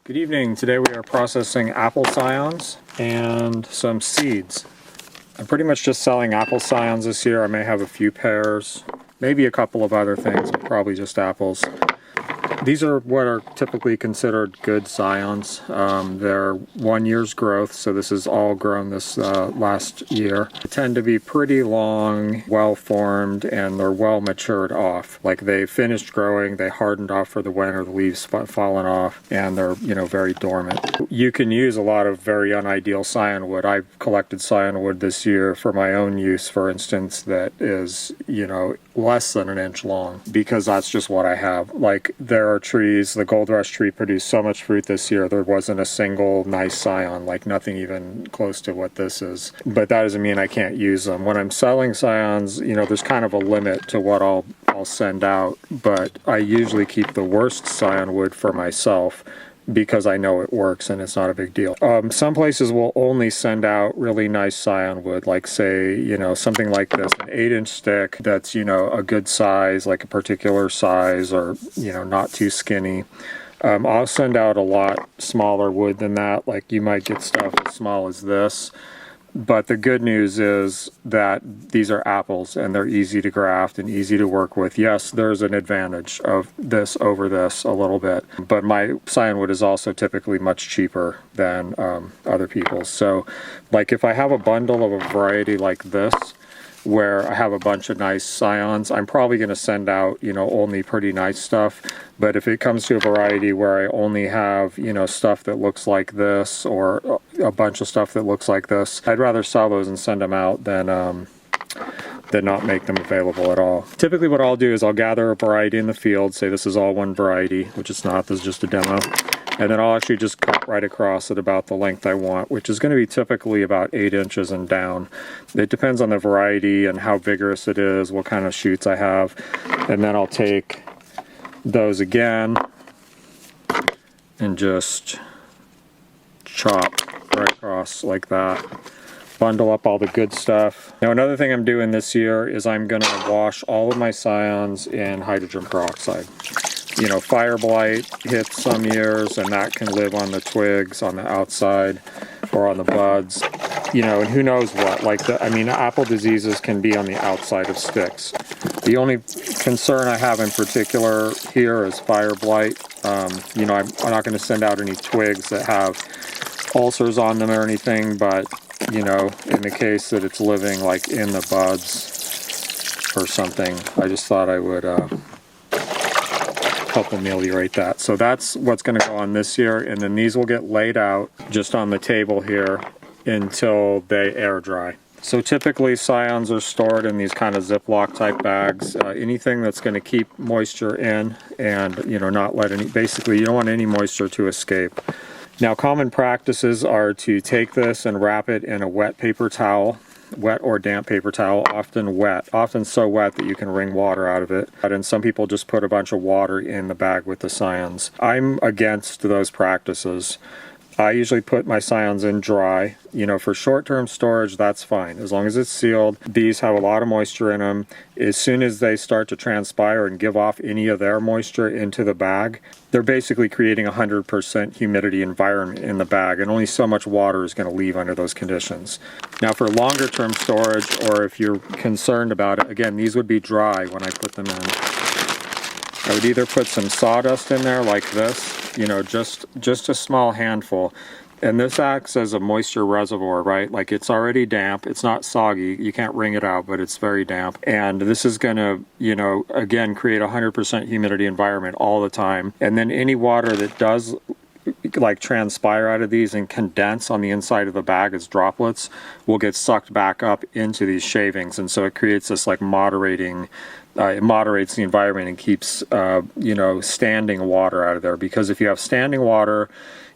Good evening. Today we are processing apple scions and some seeds. I'm pretty much just selling apple scions this year. I may have a few pears, maybe a couple of other things, but probably just apples. These are what are typically considered good scions. They're 1 year's growth, so this is all grown this last year. They tend to be pretty long, well-formed, and they're well matured off. Like they finished growing, they hardened off for the winter, the leaves fallen off, and they're, very dormant. You can use a lot of very unideal scion wood. I've collected scion wood this year for my own use, for instance, that is, less than an inch long, because that's just what I have. Like there are trees, the gold rush tree produced so much fruit this year, there wasn't a single nice scion, like nothing even close to what this is. But that doesn't mean I can't use them. When I'm selling scions, there's kind of a limit to what I'll send out, but I usually keep the worst scion wood for myself, because I know it works and it's not a big deal. Some places will only send out really nice scion wood, like say, something like this, an 8-inch stick that's, a good size, like a particular size, or, not too skinny. I'll send out a lot smaller wood than that, like you might get stuff as small as this. But the good news is that these are apples and they're easy to graft and easy to work with. Yes, there's an advantage of this over this a little bit, but my scion wood is also typically much cheaper than other people's. So like if I have a bundle of a variety like this, where I have a bunch of nice scions, I'm probably going to send out, only pretty nice stuff. But if it comes to a variety where I only have, stuff that looks like this, or a bunch of stuff that looks like this, I'd rather sell those and send them out than not make them available at all. Typically what I'll do is I'll gather a variety in the field, say this is all one variety, which it's not, this is just a demo. And then I'll actually just cut right across at about the length I want, which is going to be typically about 8 inches and down. It depends on the variety and how vigorous it is, what kind of shoots I have. And then I'll take those again and just chop right across like that. Bundle up all the good stuff. Now another thing I'm doing this year is I'm going to wash all of my scions in hydrogen peroxide. Fire blight hits some years, and that can live on the twigs on the outside or on the buds. And who knows what, apple diseases can be on the outside of sticks. The only concern I have in particular here is fire blight. I'm not going to send out any twigs that have ulcers on them or anything, but, in the case that it's living like in the buds or something, I just thought I would help ameliorate that. So that's what's going to go on this year, and then these will get laid out just on the table here until they air dry. So typically scions are stored in these kind of Ziploc type bags. Anything that's going to keep moisture in and not let any, basically you don't want any moisture to escape. Now common practices are to take this and wrap it in a wet paper towel, wet or damp paper towel, often wet, often so wet that you can wring water out of it. And some people just put a bunch of water in the bag with the scions. I'm against those practices. I usually put my scions in dry. For short-term storage, that's fine. As long as it's sealed, these have a lot of moisture in them. As soon as they start to transpire and give off any of their moisture into the bag, they're basically creating a 100% humidity environment in the bag, and only so much water is going to leave under those conditions. Now for longer-term storage, or if you're concerned about it, again, these would be dry when I put them in. I would either put some sawdust in there like this, just a small handful. And this acts as a moisture reservoir, right? Like it's already damp, it's not soggy, you can't wring it out, but it's very damp. And this is gonna, again, create a 100% humidity environment all the time. And then any water that does transpire out of these and condense on the inside of the bag as droplets will get sucked back up into these shavings. And so it creates this moderating, it moderates the environment and keeps, standing water out of there. Because if you have standing water,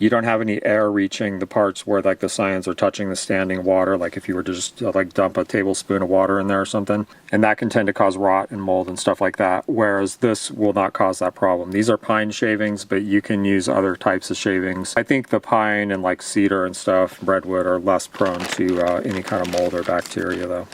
you don't have any air reaching the parts where the scions are touching the standing water, like if you were to just dump a tablespoon of water in there or something. And that can tend to cause rot and mold and stuff like that, whereas this will not cause that problem. These are pine shavings, but you can use other types of shavings. I think the pine and cedar and stuff, redwood, are less prone to any kind of mold or bacteria though.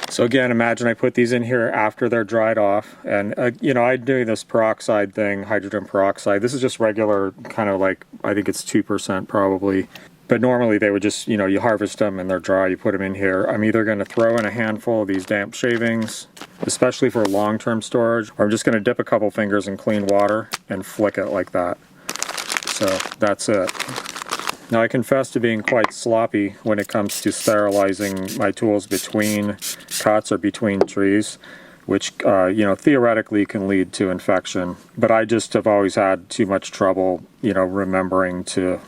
So again, imagine I put these in here after they're dried off, and you know, I do this peroxide thing, hydrogen peroxide. This is just regular, kind of like, I think it's 2% probably. But normally they would just, you know, you harvest them and they're dry, you put them in here. I'm either going to throw in a handful of these damp shavings, especially for long-term storage, or I'm just going to dip a couple fingers in clean water and flick it like that. So that's it. Now I confess to being quite sloppy when it comes to sterilizing my tools between cuts or between trees, which you know, theoretically can lead to infection. But I just have always had too much trouble, you know, remembering to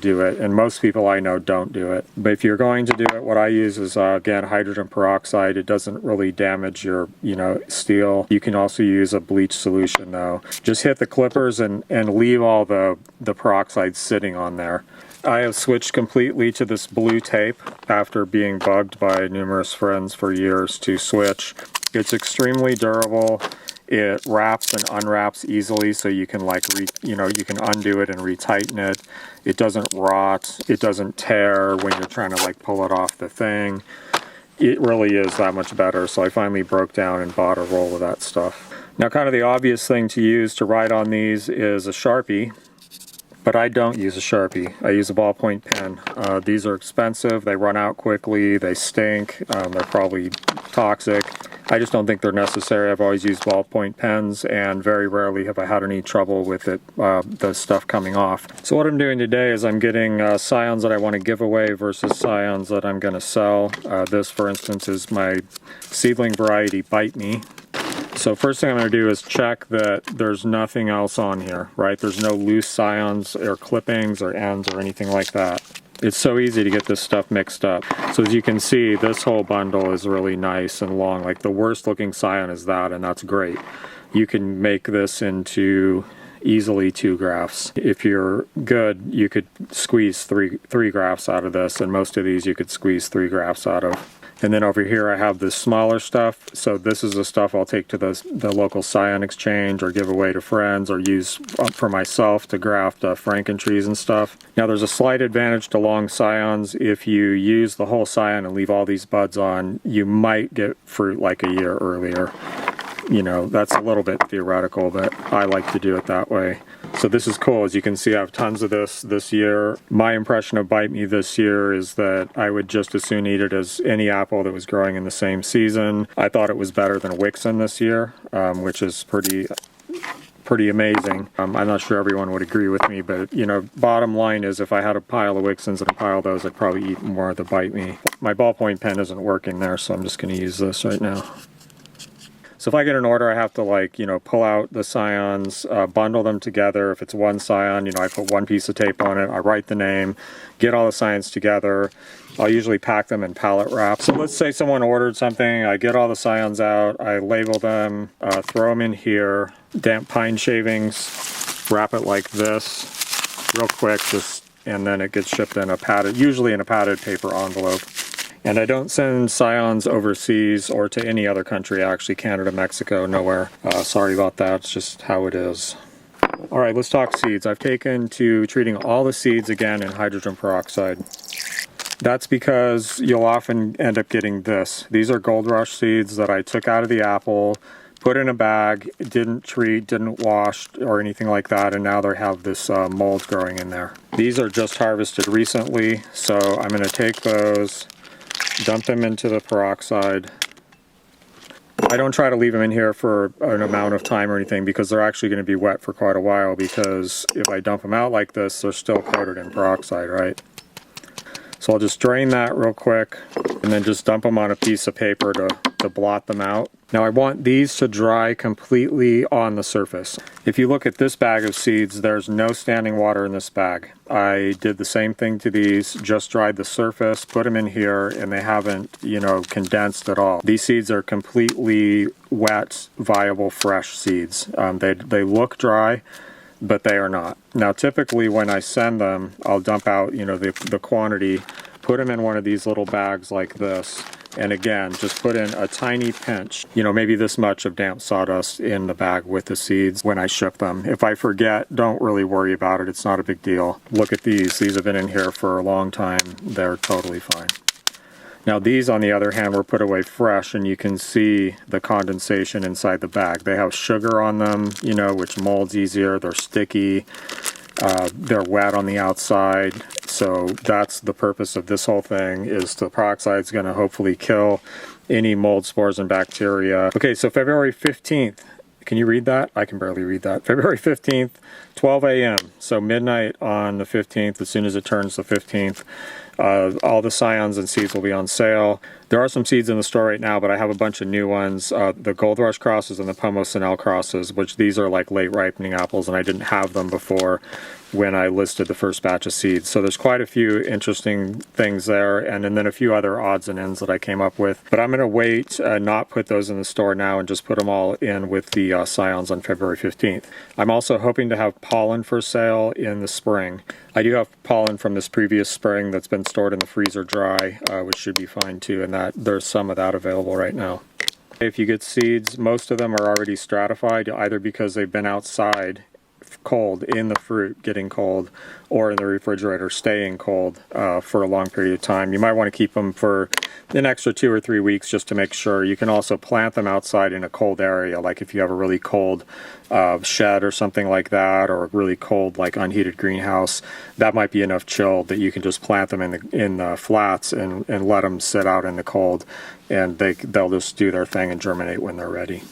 do it, and most people I know don't do it. But if you're going to do it, what I use is again, hydrogen peroxide. It doesn't really damage your, you know, steel. You can also use a bleach solution though. Just hit the clippers and leave all the peroxide sitting on there. I have switched completely to this blue tape after being bugged by numerous friends for years to switch. It's extremely durable. It wraps and unwraps easily, so you can like, you know, you can undo it and retighten it. It doesn't rot. It doesn't tear when you're trying to like pull it off the thing. It really is that much better. So I finally broke down and bought a roll of that stuff. Now, kind of the obvious thing to use to write on these is a Sharpie. But I don't use a Sharpie. I use a ballpoint pen. These are expensive, they run out quickly, they stink, they're probably toxic. I just don't think they're necessary. I've always used ballpoint pens, and very rarely have I had any trouble with it, the stuff coming off. So what I'm doing today is I'm getting Scions that I want to give away versus Scions that I'm going to sell. This, for instance, is my seedling variety Bite Me. So first thing I'm going to do is check that there's nothing else on here, right? There's no loose Scions or clippings or ends or anything like that. It's so easy to get this stuff mixed up. So as you can see, this whole bundle is really nice and long. Like the worst looking Scion is that, and that's great. You can make this into easily 2 grafts. If you're good, you could squeeze three grafts out of this, and most of these you could squeeze 3 grafts out of. And then over here I have this smaller stuff. So this is the stuff I'll take to the local Scion exchange or give away to friends or use for myself to graft Frankentrees and stuff. Now there's a slight advantage to long Scions. If you use the whole Scion and leave all these buds on, you might get fruit like a year earlier. You know, that's a little bit theoretical, but I like to do it that way. So this is cool. As you can see, I have tons of this year. My impression of Bite Me this year is that I would just as soon eat it as any apple that was growing in the same season. I thought it was better than Wixen this year, which is pretty amazing. I'm not sure everyone would agree with me, but you know, bottom line is if I had a pile of Wixens and a pile of those, I'd probably eat more of the Bite Me. My ballpoint pen isn't working there, so I'm just going to use this right now. So if I get an order, I have to, like, you know, pull out the Scions, bundle them together. If it's one Scion, you know, I put one piece of tape on it, I write the name, get all the Scions together. I'll usually pack them in pallet wrap. So let's say someone ordered something, I get all the Scions out, I label them, throw them in here, damp pine shavings, wrap it like this, real quick, and then it gets shipped in a padded, usually in a padded paper envelope. And I don't send Scions overseas or to any other country, actually, Canada, Mexico, nowhere. Sorry about that, it's just how it is. All right, let's talk seeds. I've taken to treating all the seeds again in hydrogen peroxide. That's because you'll often end up getting this. These are Gold Rush seeds that I took out of the apple, put in a bag, didn't treat, didn't wash or anything like that, and now they have this mold growing in there. These are just harvested recently, so I'm going to take those, dump them into the peroxide. I don't try to leave them in here for an amount of time or anything because they're actually going to be wet for quite a while, because if I dump them out like this, they're still coated in peroxide, right? So I'll just drain that real quick and then just dump them on a piece of paper to blot them out. Now I want these to dry completely on the surface. If you look at this bag of seeds, there's no standing water in this bag. I did the same thing to these, just dried the surface, put them in here, and they haven't, you know, condensed at all. These seeds are completely wet, viable, fresh seeds. They look dry, but they are not. Now typically when I send them, I'll dump out, you know, the quantity, put them in one of these little bags like this, and again, just put in a tiny pinch, you know, maybe this much of damp sawdust in the bag with the seeds when I ship them. If I forget, don't really worry about it, it's not a big deal. Look at these have been in here for a long time, they're totally fine. Now these, on the other hand, were put away fresh, and you can see the condensation inside the bag. They have sugar on them, you know, which molds easier. They're sticky. They're wet on the outside. So that's the purpose of this whole thing, is the peroxide is going to hopefully kill any mold spores and bacteria. Okay, so February 15th. Can you read that? I can barely read that. February 15th, 12 a.m. So midnight on the 15th, as soon as it turns the 15th. All the Scions and seeds will be on sale. There are some seeds in the store right now, but I have a bunch of new ones. The Gold Rush crosses and the Pomo Sinel crosses, which these are like late ripening apples, and I didn't have them before when I listed the first batch of seeds. So there's quite a few interesting things there, and then a few other odds and ends that I came up with. But I'm going to wait, not put those in the store now, and just put them all in with the Scions on February 15th. I'm also hoping to have pollen for sale in the spring. I do have pollen from this previous spring that's been stored in the freezer dry, which should be fine too, and that there's some of that available right now. If you get seeds, most of them are already stratified, either because they've been outside cold in the fruit getting cold, or in the refrigerator staying cold for a long period of time. You might want to keep them for an extra 2 or 3 weeks just to make sure. You can also plant them outside in a cold area, like if you have a really cold shed or something like that, or a really cold like unheated greenhouse. That might be enough chill that you can just plant them in the flats and let them sit out in the cold, and they'll just do their thing and germinate when they're ready.